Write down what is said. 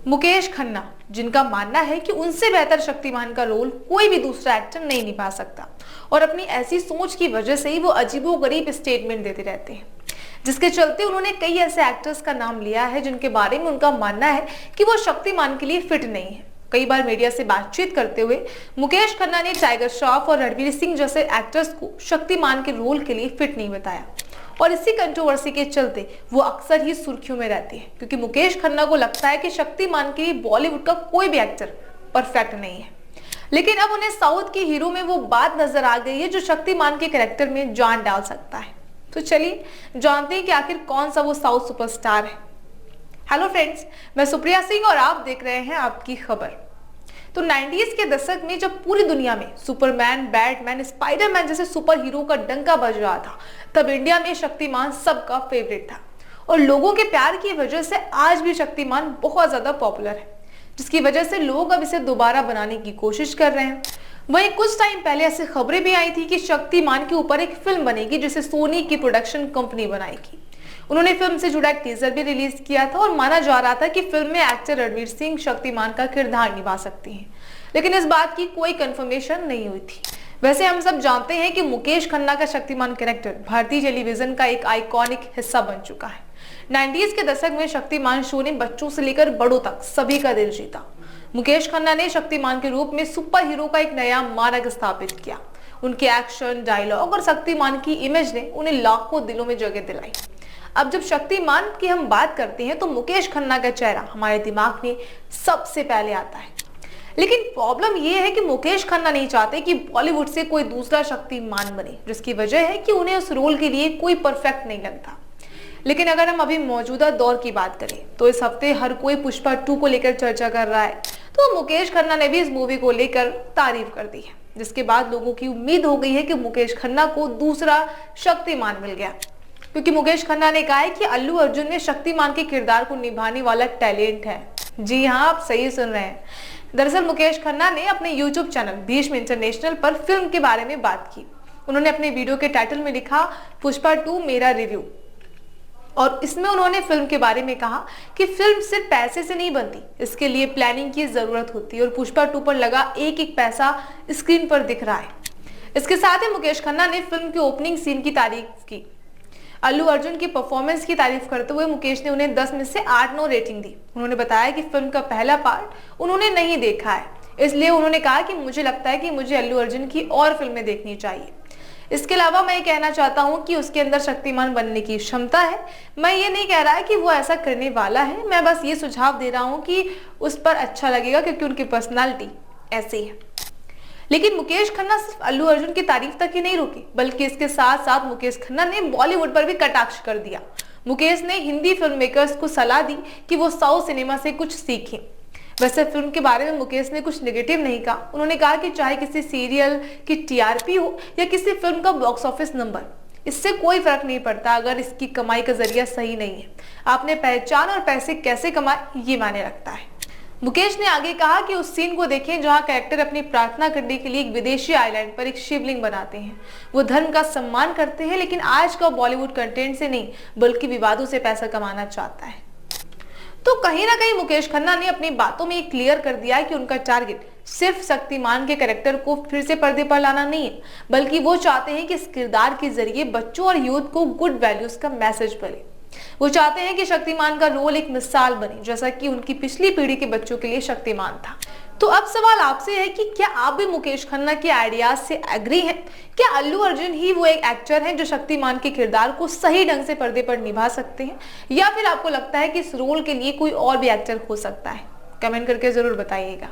मुकेश खन्ना, जिनका मानना है कि उनसे बेहतर शक्तिमान का रोल कोई भी दूसरा एक्टर नहीं निभा सकता और अपनी ऐसी सोच की वजह से ही वो अजीबोगरीब स्टेटमेंट देते रहते हैं, जिसके चलते उन्होंने कई ऐसे एक्टर्स का नाम लिया है जिनके बारे में उनका मानना है कि वो शक्तिमान के लिए फिट नहीं है। कई बार मीडिया से बातचीत करते हुए मुकेश खन्ना ने टाइगर श्रॉफ और रणवीर सिंह जैसे एक्टर्स को शक्तिमान के रोल के लिए फिट नहीं बताया और इसी कंट्रोवर्सी के चलते वो अक्सर ही सुर्खियों में रहती है, क्योंकि मुकेश खन्ना को लगता है कि शक्तिमान के लिए बॉलीवुड का कोई भी एक्टर परफेक्ट नहीं है। लेकिन अब उन्हें साउथ के हीरो में वो बात नजर आ गई है जो शक्तिमान के कैरेक्टर में जान डाल सकता है। तो चलिए जानते हैं कि आखिर कौन सा वो साउथ सुपरस्टार है। हेलो फ्रेंड्स, मैं सुप्रिया सिंह और आप देख रहे हैं आपकी खबर। तो 90s के दशक में जब पूरी दुनिया में सुपरमैन, बैटमैन, स्पाइडरमैन जैसे सुपर हीरो का डंका बज रहा था, तब इंडिया में शक्तिमान सबका फेवरेट था और लोगों के प्यार की वजह से आज भी शक्तिमान बहुत ज्यादा पॉपुलर है, जिसकी वजह से लोग अब इसे दोबारा बनाने की कोशिश कर रहे हैं। वहीं कुछ टाइम पहले ऐसी खबरें भी आई थी कि शक्तिमान के ऊपर एक फिल्म बनेगी जिसे सोनी की प्रोडक्शन कंपनी बनाएगी। उन्होंने फिल्म से जुड़ा एक टीजर भी रिलीज किया था और माना जा रहा था कि फिल्म में एक्टर रणवीर सिंह शक्तिमान का किरदार निभा सकते हैं, लेकिन इस बात की कोई कंफर्मेशन नहीं हुई थी। वैसे हम सब जानते हैं कि मुकेश खन्ना का शक्तिमान कैरेक्टर भारतीय टेलीविजन का एक आइकॉनिक हिस्सा बन चुका है। 90s के दशक में शक्तिमान शो ने बच्चों से लेकर बड़ों तक सभी का दिल जीता। मुकेश खन्ना ने शक्तिमान के रूप में सुपर हीरो का एक नया मानक स्थापित किया। उनके एक्शन, डायलॉग और शक्तिमान की इमेज ने उन्हें लाखों दिलों में जगह दिलाई। अब जब शक्तिमान की हम बात करते हैं तो मुकेश खन्ना का चेहरा हमारे दिमाग में सबसे पहले आता है। लेकिन प्रॉब्लम यह है कि मुकेश खन्ना नहीं चाहते कि बॉलीवुड से कोई दूसरा शक्तिमान बने, जिसकी वजह है कि उन्हें उस रोल के लिए कोई परफेक्ट नहीं लगता। लेकिन अगर हम अभी मौजूदा दौर की बात करें तो इस हफ्ते हर कोई पुष्पा 2 को लेकर चर्चा कर रहा है, तो मुकेश खन्ना ने भी इस मूवी को लेकर तारीफ कर दी है, जिसके बाद लोगों की उम्मीद हो गई है कि मुकेश खन्ना को दूसरा शक्तिमान मिल गया, क्योंकि मुकेश खन्ना ने कहा है कि अल्लू अर्जुन में शक्तिमान के किरदार को निभाने वाला टैलेंट है। जी हाँ, आप सही सुन रहे हैं। दरअसल मुकेश खन्ना ने अपने YouTube चैनल भीष्म इंटरनेशनल पर फिल्म के बारे में बात की। उन्होंने अपने वीडियो के टाइटल में लिखा पुष्पा 2 मेरा रिव्यू, और इसमें उन्होंने फिल्म के बारे में कहा कि फिल्म सिर्फ पैसे से नहीं बनती, इसके लिए प्लानिंग की जरूरत होती है और पुष्पा 2 पर लगा एक एक पैसा स्क्रीन पर दिख रहा है। इसके साथ ही मुकेश खन्ना ने फिल्म के ओपनिंग सीन की तारीफ की। अल्लू अर्जुन की परफॉर्मेंस की तारीफ करते हुए मुकेश ने उन्हें 10 में से 8-9 रेटिंग दी। उन्होंने बताया कि फिल्म का पहला पार्ट उन्होंने नहीं देखा है, इसलिए उन्होंने कहा कि मुझे लगता है कि मुझे अल्लू अर्जुन की और फिल्में देखनी चाहिए। इसके अलावा मैं ये कहना चाहता हूँ कि उसके अंदर शक्तिमान बनने की क्षमता है। मैं ये नहीं कह रहा है कि वो ऐसा करने वाला है, मैं बस ये सुझाव दे रहा हूँ कि उस पर अच्छा लगेगा क्योंकि उनकी पर्सनालिटी ऐसी है। लेकिन मुकेश खन्ना सिर्फ अल्लू अर्जुन की तारीफ तक ही नहीं रुके, बल्कि इसके साथ साथ मुकेश खन्ना ने बॉलीवुड पर भी कटाक्ष कर दिया। मुकेश ने हिंदी फिल्म मेकर्स को सलाह दी कि वो साउथ सिनेमा से कुछ सीखें। वैसे फिल्म के बारे में मुकेश ने कुछ नेगेटिव नहीं कहा। उन्होंने कहा कि चाहे किसी सीरियल की TRP हो या किसी फिल्म का बॉक्स ऑफिस नंबर, इससे कोई फर्क नहीं पड़ता अगर इसकी कमाई का जरिया सही नहीं है। आपने पहचान और पैसे कैसे कमाए ये मायने रखता है। मुकेश ने आगे कहा कि उस सीन को देखें जहां कैरेक्टर अपनी प्रार्थना करने के लिए एक विदेशी आइलैंड पर एक शिवलिंग बनाते हैं। वो धर्म का सम्मान करते हैं, लेकिन आज का बॉलीवुड कंटेंट से नहीं बल्कि विवादों से पैसा कमाना चाहता है। तो कहीं ना कहीं मुकेश खन्ना ने अपनी बातों में एक क्लियर कर दिया है कि उनका टारगेट सिर्फ शक्तिमान के कैरेक्टर को फिर से पर्दे पर लाना नहीं है, बल्कि वो चाहते हैं कि इस किरदार के जरिए बच्चों और यूथ को गुड वैल्यूज का मैसेज मिले। वो चाहते हैं कि शक्तिमान का रोल एक मिसाल बने, जैसा कि उनकी पिछली पीढ़ी के बच्चों के लिए शक्तिमान था। तो अब सवाल आपसे है कि क्या आप भी मुकेश खन्ना के आइडियाज से एग्री हैं? क्या अल्लू अर्जुन ही वो एक एक्टर हैं जो शक्तिमान के किरदार को सही ढंग से पर्दे पर निभा सकते हैं, या फिर आपको लगता है कि इस रोल के लिए कोई और भी एक्टर हो सकता है? कमेंट करके जरूर बताइएगा।